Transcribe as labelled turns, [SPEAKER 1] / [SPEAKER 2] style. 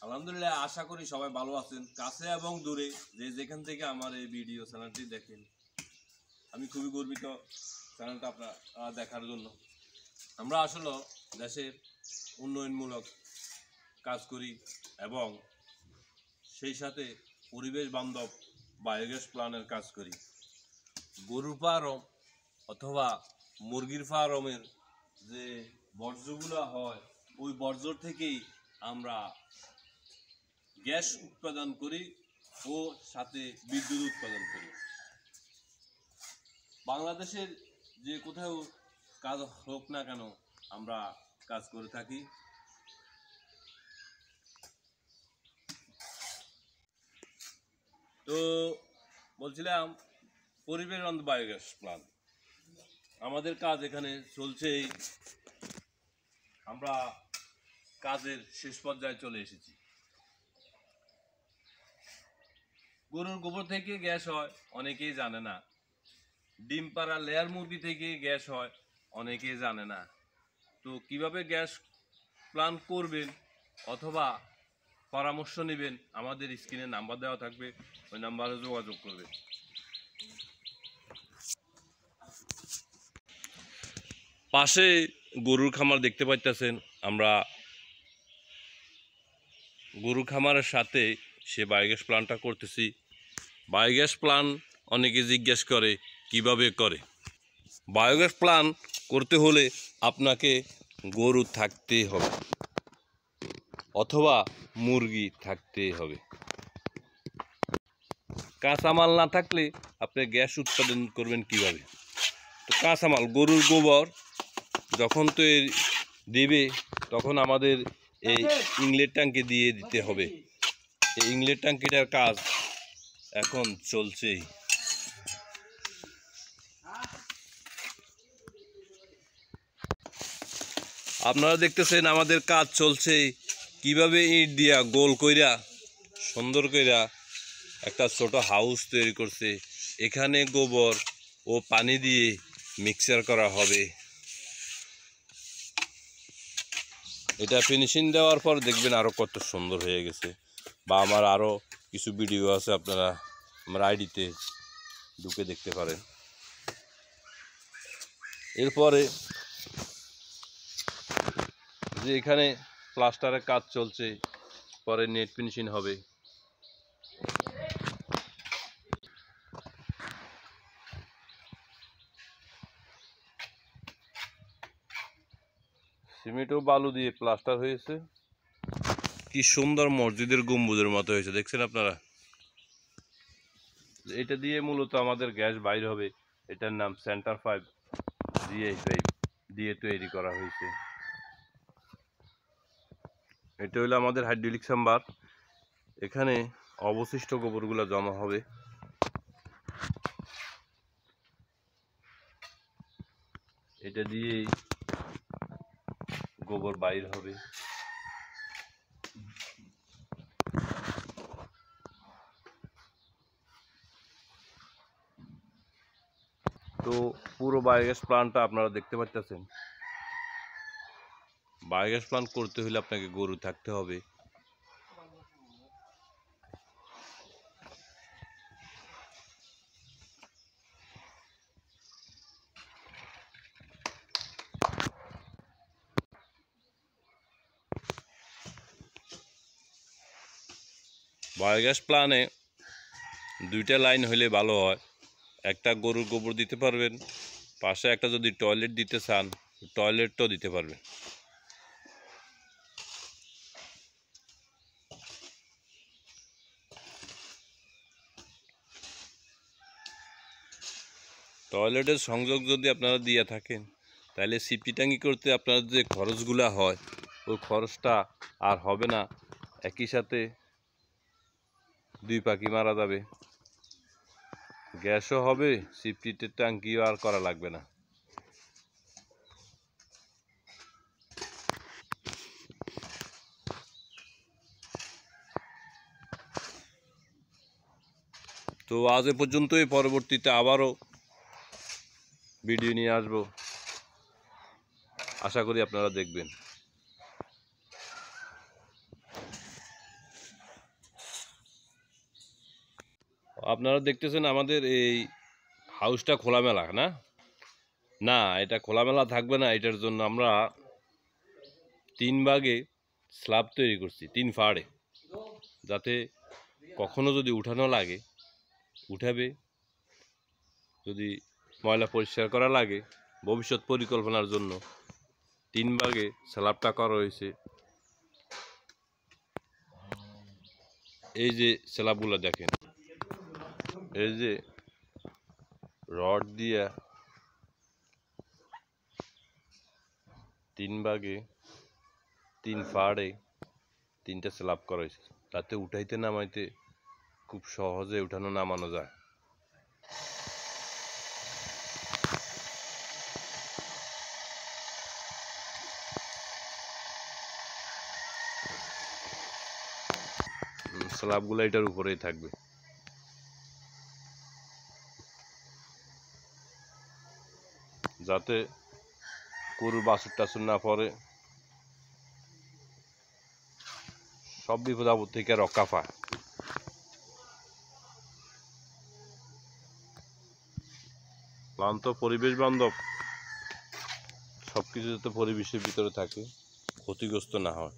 [SPEAKER 1] আলহামদুলিল্লাহ, আশা করি সবাই ভালো আছেন, কাছে এবং দূরে যে যেখান থেকে আমার এই ভিডিও চ্যানেলটি দেখেন। আমি খুবই গর্বিত চ্যানেলটা আপনার দেখার জন্য। আমরা আসলে দেশের উন্নয়নমূলক কাজ করি এবং সেই সাথে পরিবেশ বান্ধব বায়োগ্যাস প্ল্যান্টের কাজ করি। গরুর ফার্ম অথবা মুরগির ফার্মের যে বর্জ্যগুলো হয় ওই বর্জ্য থেকেই আমরা গ্যাস উৎপাদন করি ও সাথে বিদ্যুৎ উৎপাদন করি। বাংলাদেশের যে কোথাও কাজ হোক না কেন আমরা কাজ করে থাকি। তো বলছিলাম পরিবেশ বান্ধব বায়োগ্যাস প্ল্যান্ট আমাদের কাজ এখানে চলছেই। আমরা কাজের শেষ পর্যায়ে চলে এসেছি। গরুর গোবর থেকে গ্যাস হয় অনেকেই জানে না। ডিম পাড়া লেয়ার মুরগি থেকে গ্যাস হয় অনেকেই জানে না। তো কিভাবে গ্যাস প্ল্যান্ট করবেন অথবা পরামর্শ নেবেন, আমাদের স্ক্রিনে নাম্বার দেওয়া থাকবে, ওই নাম্বারে যোগাযোগ করবেন। পাশে গরুর খামার দেখতে পাইতেছেন, আমরা গরুর খামারের সাথে সে বায়োগ্যাস প্ল্যান্টটা করতেছি। বায়োগ্যাস প্ল্যান্ট অনেকে জিজ্ঞেস করে কিভাবে করে। বায়োগ্যাস প্ল্যান্ট করতে হলে আপনাকে গরু থাকতে হবে অথবা মুরগি থাকতে হবে। কাঁচামাল না থাকলে আপনি গ্যাস উৎপাদন করবেন কিভাবে? তো কাঁচামাল গরুর গোবর যখন তো দেবে তখন আমাদের এই ইনলেট ট্যাঙ্কি দিয়ে দিতে হবে। এই ইনলেট ট্যাঙ্কিটার কাজ এখন চলছেই। আপনারা দেখতেছেন আমাদের কাজ চলছে কিভাবে ইট দিয়া গোল কইরা সুন্দর কইরা একটা ছোট হাউস তৈরি করছে। এখানে গোবর ও পানি দিয়ে মিক্সার করা হবে। এটা ফিনিশিং দেওয়ার পর দেখবেন আরো কত সুন্দর হয়ে গেছে। বা আমার আরো কিছু ভিডিও আছে, আপনারা আমার আইডিতে ঢুকে দেখতে পারেন। এরপরে যে এখানে প্লাস্টারের কাজ চলছে, পরে নেট ফিনিশিং হবে। সিমেন্ট ও বালু দিয়ে প্লাস্টার হয়েছে। কি সুন্দর মসজিদের গম্বুজের মতো হয়েছে, দেখছেন আপনারা? এটা দিয়ে মূলত আমাদের গ্যাস বাইর হবে। এটার নাম সেন্টার 5 দিয়ে তৈরি করা হয়েছে। এটা হলো আমাদের হাইড্রোলিক চেম্বার। এখানে অবশিষ্ট গোবরগুলো জমা হবে। এটা দিয়েই গোবর বাইর হবে। তো পুরো বায়োগ্যাস প্ল্যান্টটা আপনারা দেখতে পাচ্ছেন। বায়োগ্যাস প্ল্যান্ট করতে হলে আপনাকে গরু থাকতে হবে। বায়োগ্যাস প্ল্যান্টে দুইটা লাইন হলে ভালো হয়। একটা গরুর গোবর দিতে পারবেন, পাশে একটা যদি টয়লেট দিতে চান টয়লেটটাও দিতে পারবেন। টয়লেটের সংযোগ যদি আপনারা দিয়ে থাকেন তাহলে সিপি ট্যাঙ্কি করতে আপনার যে খরচগুলো হয় ওই খরচটা আর হবে না। একই সাথে দুই পাখি মারা যাবে, গ্যাসও হবে, সিপি ট্যাঙ্কিও আর করা লাগবে না। তো আজ এ পর্যন্তই, পরবর্তীতে আবারও ভিডিও নিয়ে আসবো। আশা করি আপনারা দেখবেন। আপনারা দেখতেছেন আমাদের এই হাউসটা খোলামেলা না, না এটা খোলামেলা থাকবে না। এটার জন্য আমরা 3 ভাগে স্ল্যাব তৈরি করছি, 3 ফাড়ে, যাতে কখনো যদি উঠানো লাগে উঠাবে, যদি ময়লা পরিষ্কার করা লাগে ভবিষ্যৎ পরিকল্পনার জন্য 3 ভাগে স্ল্যাবটা করা হয়েছে। এই যে স্ল্যাবগুলো দেখেন, এই যে রড দিয়া 3 ভাগে 3 ফাড়ে 3টা স্ল্যাব করা হয়েছে, তাতে উঠাইতে নামাইতে খুব সহজে উঠানো নামানো যায়। স্ল্যাবগুলো এটার উপরেই থাকবে। যাতে গরু বাছুর টাছুর না পড়ে, সব বিপদ আপদ থেকে রক্ষা পায়। ক্লান্ত পরিবেশ বান্ধব সবকিছু যাতে পরিবেশের ভিতরে থাকে, ক্ষতিগ্রস্ত না হয়।